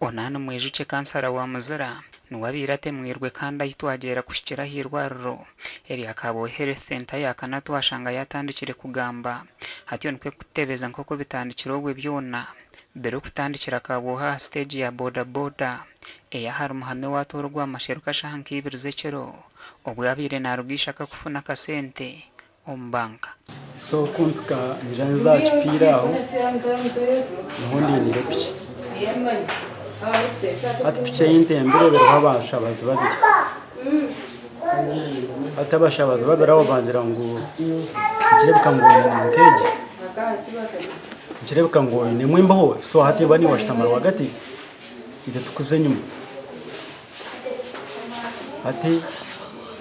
onana mwejuche kansara wa muzira nuwabirate mwirwe kandi ayitwagera kushikira hirwariro eri akabo health center yakana twashanga yatandikire kugamba hatiyo nkwe kutebeza nkoko bitandikiro gwe byona bero kutandikira kabo ha stage ya boda boda eya har muhame watorwa amasheruka shanki ibirzekero obwabire narugisha kufuna kasente ombanka so kunka njanza chipira aho nundi ni repchi ati picha y'intembere bero habashabazi babiri atabashabazi babiri abo bangira ngo kirebuka ngo ni nkeje kirebuka ngo ni mwimbaho so hati bani washitamara wagati ite tukuze nyuma ati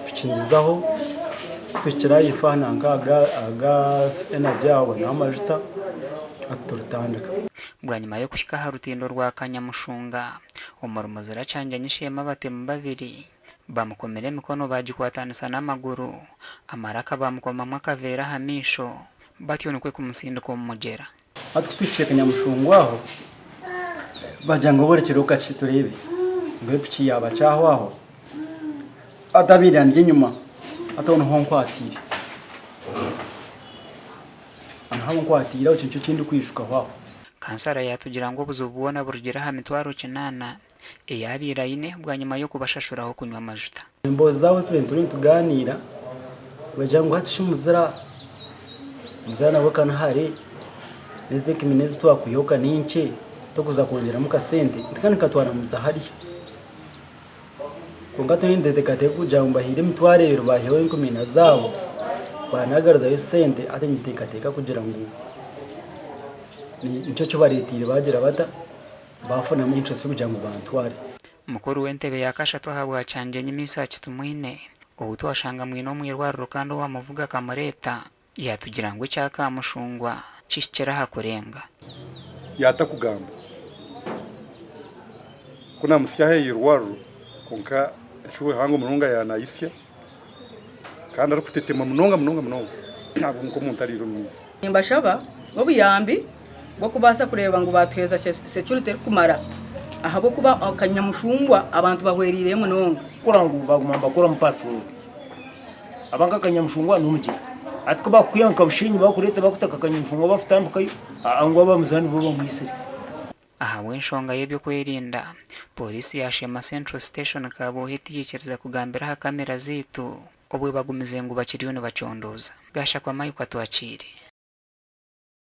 picindizaho tukira yifana aga energy yawe n'amajuta aturutandika bwanyuma yo kushika harutindo rwa Kanyamushunga umurimo ziracanje nyishema batemu babiri bamukomere mikono bagikwatanisa n'amaguru amaraka bamukomamwa kavera hamisho batyo nikwe kumusindiko mumugera atutwice Kanyamushunga aho bajango borekeruka citurebe ngwepci yaba caho aho atabiranje nyuma atone honkwatire anaho nkwatira ucincho kindi kwishuka aho kansara yatugira ngo buzubona burugera ha mitwaro kinana eyabira ine bwanyuma yo kubashashuraho kunywa amajuta imbo zawe twentu tuganira bajango hatishimuzira muzana wakana hari neze kiminezi twakuyoka ninche tokuza kongera mukasente ndikani katwana muzahari kungato nindete kateku jamba hire mitware biro bahewe inkomina zawo banagaraza esente ate nyitekateka kugira ngo ni cyo baretire bagira bata bafuna mu interest kugira ngo bantware mukuru wentebe yakasha twahabwa canje nyimisa kitumwine ubuto washanga mwino mwirwariro kandi wamuvuga kamareta yatugira ngo cyaka mushungwa cishikira hakurenga yata kugamba kuna musyahe yirwariro konka chuwe hango mununga yanayisya kandi ari kutetema munonga ntabwo nko muntariro mwiza nimbashaba obuyambi bwo kubasa kureba ngo batweza security kumara ahabo kuba Kanyamushungwa abantu bahwerire munonga kurangu bagumamba kora mpatro abanga Kanyamushungwa numuje atko bakuyanka bushinyi bakureta bakutaka Kanyamushungwa bafutambukayo angwa bamuzani bo bamwisire aha wenshonga yebyo kwerinda polisi yashema Central Station kabo hitiyikiriza kugambira ha kamera zitu obwe bagumize ngo bakiriyo ne bacondoza gasha kwa mayi kwatwakiri